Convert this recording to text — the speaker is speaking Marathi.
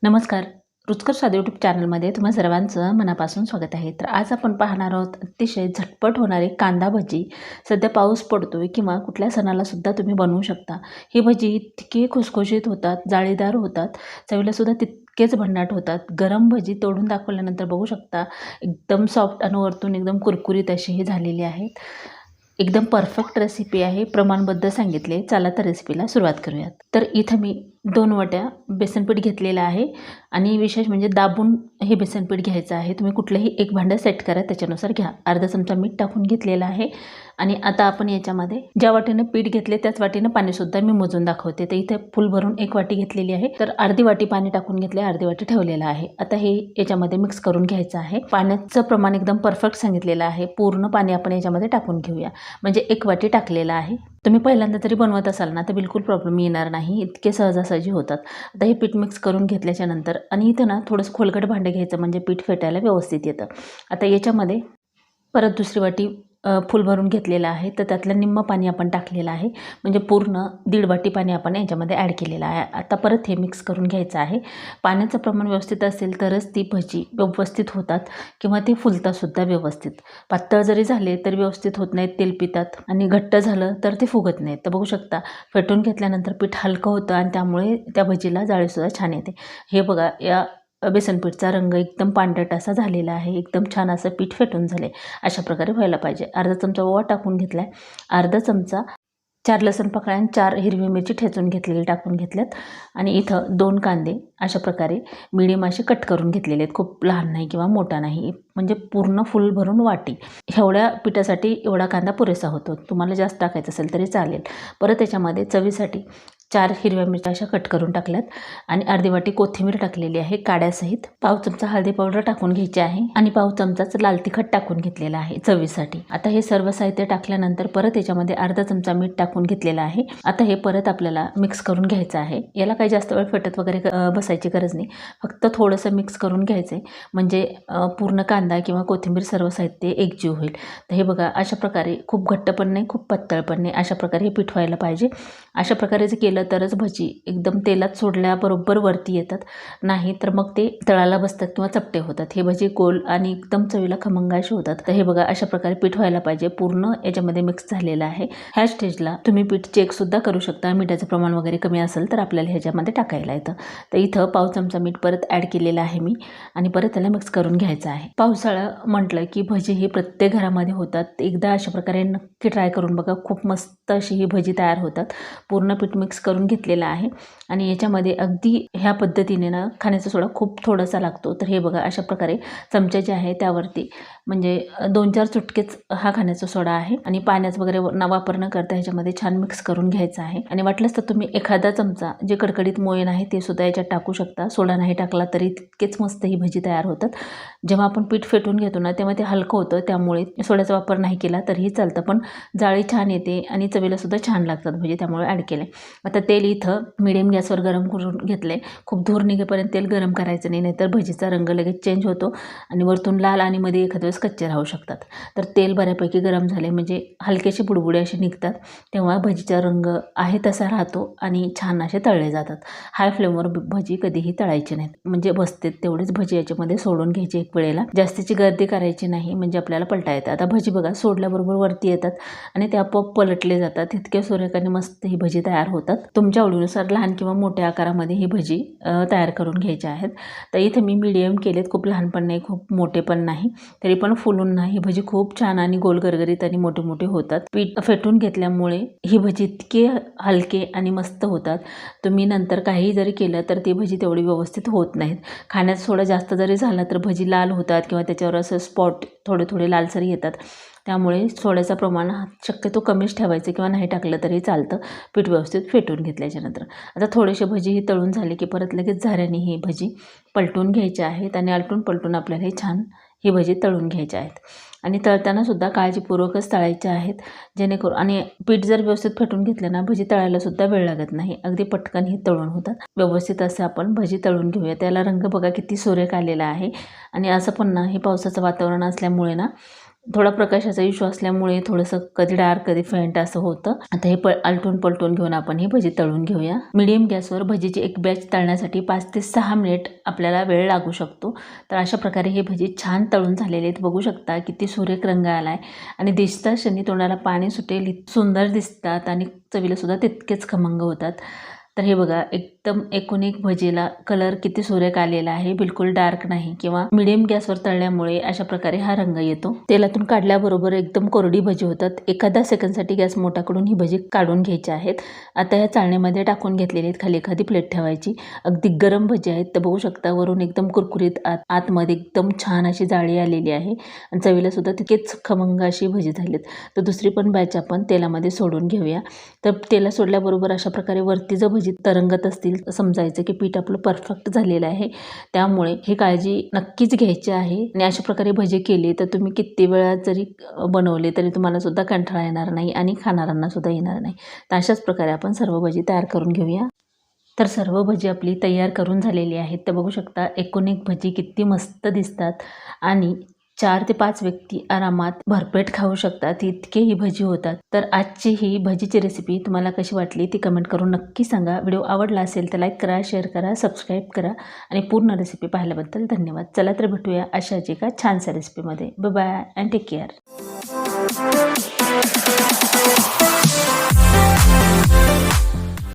नमस्कार. रुचकर स्वाद यूट्यूब चॅनलमध्ये तुम्हा सर्वांचं मनापासून स्वागत आहे. तर आज आपण पाहणार आहोत अतिशय झटपट होणारी कांदा भजी. सध्या पाऊस पडतोय किंवा कुठल्या सणाला सुद्धा तुम्ही बनवू शकता. ही भजी इतकी खुसखुशीत होतात, जाळीदार होतात, चवीला सुद्धा तितकेच भन्नाट होतात. गरम भजी तोडून दाखवल्यानंतर बघू शकता एकदम सॉफ्ट आणि वरतून एकदम कुरकुरीत अशी ही झालेली आहेत. एकदम परफेक्ट रेसिपी आहे, प्रमाणबद्ध सांगितले. चला तर रेसिपीला सुरुवात करूयात. तर इथं मी 2 वाट्या बेसनपीठ घेतलेलं आहे आणि विशेष म्हणजे दाबून हे बेसनपीठ घ्यायचं आहे. तुम्ही कुठलंही एक भांडं सेट करा, त्याच्यानुसार घ्या. अर्धा चमचा मीठ टाकून घेतलेलं आहे आणि आता आपण याच्यामध्ये ज्या वाटीनं पीठ घेतले त्याच वाटीनं पाणीसुद्धा मी मोजून दाखवते. तर इथे फुल भरून 1 वाटी घेतलेली आहे. तर अर्धी वाटी पाणी टाकून घेतले, अर्धी वाटी ठेवलेलं आहे. आता हे याच्यामध्ये मिक्स करून घ्यायचं आहे. पाण्याचं प्रमाण एकदम परफेक्ट सांगितलेलं आहे. पूर्ण पाणी आपण याच्यामध्ये टाकून घेऊया. म्हणजे 1 वाटी टाकलेलं आहे. तुम्ही पहिल्यांदा जरी बनवत असाल ना तर बिलकुल प्रॉब्लेम येणार नाही, इतके सहजासहजी होतात. आता हे पीठ मिक्स करून घेतल्याच्या नंतर आणि इथं ना थोडंसं खोलगट भांडं घ्यायचं म्हणजे पीठ फेटायला व्यवस्थित येतं. आता याच्यामध्ये परत दुसरी वाटी फुल भरून घेतलेलं आहे. तर त्यातलं निम्मं पाणी आपण टाकलेलं आहे, म्हणजे पूर्ण 1.5 वाटी पाणी आपण याच्यामध्ये ॲड केलेलं आहे. आता परत हे मिक्स करून घ्यायचं आहे. पाण्याचं प्रमाण व्यवस्थित असेल तरच ती भजी व्यवस्थित होतात किंवा ते फुलतातसुद्धा व्यवस्थित. पातळ जरी झाले तरी व्यवस्थित होत नाहीत, तेल पितात आणि घट्ट झालं तर ते फुगत नाहीत. तर बघू शकता फेटून घेतल्यानंतर पीठ हलकं होतं आणि त्यामुळे त्या भजीला जाळीसुद्धा छान येते. हे बघा, या बेसनपीठचा रंग एकदम पांढरट असा झालेला आहे. एकदम छान असं पीठ फेटून झाले. अशा प्रकारे व्हायला पाहिजे. अर्धा चमचा ओवा टाकून घेतला आहे. अर्धा चमचा 4 लसूण पाकळ्या आणि 4 हिरवी मिरची ठेचून घेतलेली टाकून घेतल्यात आणि इथं 2 कांदे अशा प्रकारे मीडियम असे कट करून घेतलेले आहेत. खूप लहान नाही किंवा मोठा नाही, म्हणजे पूर्ण फुल भरून वाटी. एवढ्या पिठासाठी एवढा कांदा पुरेसा होतो. तुम्हाला जास्त टाकायचं असेल तरी चालेल. परत त्याच्यामध्ये चवीसाठी 4 हिरव्या मिरच्या अशा कट करून टाकल्यात आणि अर्धी वाटी कोथिंबीर टाकलेली आहे काड्यासहित. पाव चमचा हळदी पावडर टाकून घ्यायची आहे आणि पाव चमचाच लाल तिखट टाकून घेतलेला आहे चवीसाठी. आता हे सर्व साहित्य टाकल्यानंतर परत याच्यामध्ये अर्धा चमचा मीठ टाकून घेतलेलं आहे. आता हे परत आपल्याला मिक्स करून घ्यायचं आहे. याला काही जास्त वेळ फेटत वगैरे बसायची गरज नाही, फक्त थोडंसं मिक्स करून घ्यायचं आहे, म्हणजे पूर्ण कांदा किंवा कोथिंबीर सर्व साहित्य एकजीव होईल. तर हे बघा, अशा प्रकारे खूप घट्ट पण नाही, खूप पातळ पण नाही, अशा प्रकारे हे पीठ व्हायला पाहिजे. अशा प्रकारे जर केलं तरच भजी एकदम तेलात सोडल्याबरोबर वरती येतात, नाही तर मग ते तळाला बसतात किंवा चपटे होतात. हे भजी गोल आणि एकदम चवीला खमंग असे होतात. तर हे बघा, अशा प्रकारे पीठ व्हायला पाहिजे. पूर्ण याच्यामध्ये मिक्स झालेलं आहे. ह्या स्टेजला तुम्ही पीठ चेकसुद्धा करू शकता. मिठाचं प्रमाण वगैरे कमी असेल तर आपल्याला ह्याच्यामध्ये टाकायला येतं. तर इथं पाव चमचा मीठ परत ॲड केलेलं आहे मी आणि परत त्याला मिक्स करून घ्यायचं आहे. पावसाळा म्हटलं की भजी ही प्रत्येक घरामध्ये होतात. एकदा अशा प्रकारे नक्की ट्राय करून बघा. खूप मस्त अशी ही भजी तयार होतात. पूर्ण पीठ मिक्स करून घेतलेलं आहे आणि याच्यामध्ये अगदी ह्या पद्धतीने ना खाण्याचा सोडा खूप थोडासा लागतो. तर हे बघा, अशा प्रकारे चमचे जे आहे त्यावरती म्हणजे 2-4 चुटकेच हा खाण्याचा सोडा आहे आणि पाण्याचं वगैरे वापर न करता ह्याच्यामध्ये छान मिक्स करून घ्यायचं आहे. आणि वाटलंच तर तुम्ही एखादा चमचा जे कडकडीत मोयन आहे ते सुद्धा याच्यात टाकू शकता. सोडा नाही टाकला तरी तितकेच मस्त ही भजी तयार होतात. जेव्हा आपण पीठ फेटून घेतो ना तेव्हा ते हलकं होतं, त्यामुळे सोड्याचा वापर नाही केला तरीही चालतं, पण जाळी छान येते आणि चवीला सुद्धा छान लागतात भजी, त्यामुळे ॲड केले. आता तेल इथं मिडियम गॅसवर गरम करून घेतले. खूप धूर निघेपर्यंत तेल गरम करायचं नाही, नाहीतर भजीचा रंग लगेच चेंज होतो आणि वरतून लाल आणि मध्ये एखाद्या वेळेस कच्चे राहू शकतात. तर तेल बऱ्यापैकी गरम झाले म्हणजे हलकेसे बुडबुडे असे निघतात, तेव्हा भजीचा रंग आहे तसा राहतो आणि छान असे तळले जातात. हाय फ्लेमवर भजी कधीही तळायची नाहीत, म्हणजे बसते तेवढेच भजी याच्यामध्ये सोडून घ्यायची एक वेळेला. जास्तीची गर्दी करायची नाही, म्हणजे आपल्याला पलटा येतात. आता भजी बघा सोडल्याबरोबर वरती येतात आणि ते आपोआप पलटले जातात. इतक्या सुरेखाने मस्त ही भजी तयार होतात. तुमच्या आवडीनुसार लहान किंवा मोठ्या आकारामध्ये ही भजी तयार करून घ्यायची आहेत. तर इथे मी मीडियम केलेत, खूप लहान पण नाही खूप मोठे पण नाही, तरी पण फुलून ना ही भजी खूप छान आणि गोल गरगरीत आणि मोठे मोठे होतात. पीठ फेटून घेतल्यामुळे ही भजी इतके हलके आणि मस्त होतात. तुम्ही नंतर काही जरी केलं तर ती भजी तेवढी व्यवस्थित होत नाहीत. खाण्यात थोडं जास्त जरी झालं तर भजी लाल होतात किंवा त्याच्यावर असं स्पॉट थोडे थोडे लालसर येतात. त्यामुळे सोड्याचं प्रमाण शक्यतो कमीच ठेवायचं किंवा नाही टाकलं तरी चालतं, पीठ व्यवस्थित फेटून घेतल्याच्यानंतर. आता थोडेसे भजी ही तळून झाले की परत लगेच झाऱ्याने ही भजी पलटून घ्यायची आहेत आणि आलटून पलटून आपल्याला ही छान ही भजी तळून घ्यायची आहेत. आणि तळताना सुद्धा काळजीपूर्वकच तळायचे आहेत, जेणेकरून आणि पीठ जर व्यवस्थित फेटून घेतलं ना भजी तळायला सुद्धा वेळ लागत नाही, अगदी पटकन ही तळून होतात. व्यवस्थित असं आपण भजी तळून घेऊया. त्याला रंग बघा किती सुरेख आलेला आहे. आणि असं पण ना हे पावसाचं वातावरण असल्यामुळे ना थोडा प्रकाशाचा इश्यू असल्यामुळे थोडंसं कधी डार्क कधी फेंट असं होतं. आता हे आलटून पलटून घेऊन आपण ही भजी तळून घेऊया. मीडियम गॅसवर भजीची एक बॅच तळण्यासाठी 5 ते 6 मिनिट आपल्याला वेळ लागू शकतो. तर अशा प्रकारे हे भजी छान तळून झालेले आहेत. बघू शकता किती सुरेख रंग आला आहे आणि दिसता क्षणी तोंडाला पाणी सुटेल, सुंदर दिसतात आणि चवीला सुद्धा तितकेच खमंग होतात. तर हे बघा, एकदम एकूण एक भजीला कलर किती सुरेख आलेला आहे, बिलकुल डार्क नाही किंवा मीडियम गॅसवर तळल्यामुळे अशा प्रकारे हा रंग येतो. तेलातून काढल्याबरोबर एकदम कोरडी भजी होतात. एखादा सेकंडसाठी गॅस मोठा करून ही भजी काढून घ्यायची आहेत. आता या चाळणीमध्ये टाकून घेतलेली आहेत. खाली एखादी प्लेट ठेवायची. अगदी गरम भजी आहेत, तर बघू शकता वरून एकदम कुरकुरीत, आतमध्ये एकदम छान अशी जाळी आलेली आहे आणि चवीला सुद्धा तितकेच खमंग अशी भजी झालीत. तर दुसरी पण बॅच आपण तेलामध्ये सोडून घेऊया. तर तेला सोडल्याबरोबर अशा प्रकारे वरती जर भजी तरंगत असतील समजायचं की पीठ आपलं परफेक्ट झालेलं आहे. त्यामुळे ही काळजी नक्कीच घ्यायची आहे आणि अशा प्रकारे भजी केली तर तुम्ही किती वेळा जरी बनवले तरी तुम्हाला सुद्धा कंटाळा येणार नाही आणि खाणाऱ्यांना सुद्धा येणार नाही. तर अशाच प्रकारे आपण सर्व भजी तयार करून घेऊया. तर सर्व भजी आपली तयार करून झालेली आहेत. तर बघू शकता एकूण एक भजी किती मस्त दिसतात आणि 4 ते 5 व्यक्ती आरामात भरपेट खाऊ शकतात, इतके ही भजी होतात. तर आजची ही भजीची रेसिपी तुम्हाला कशी वाटली ती कमेंट करून नक्की सांगा. व्हिडिओ आवडला असेल तर लाईक करा, शेअर करा, सबस्क्राईब करा आणि पूर्ण रेसिपी पाहिल्याबद्दल धन्यवाद. चला तर भेटूया अशाच एका छानशा रेसिपीमध्ये. Bye bye and take care.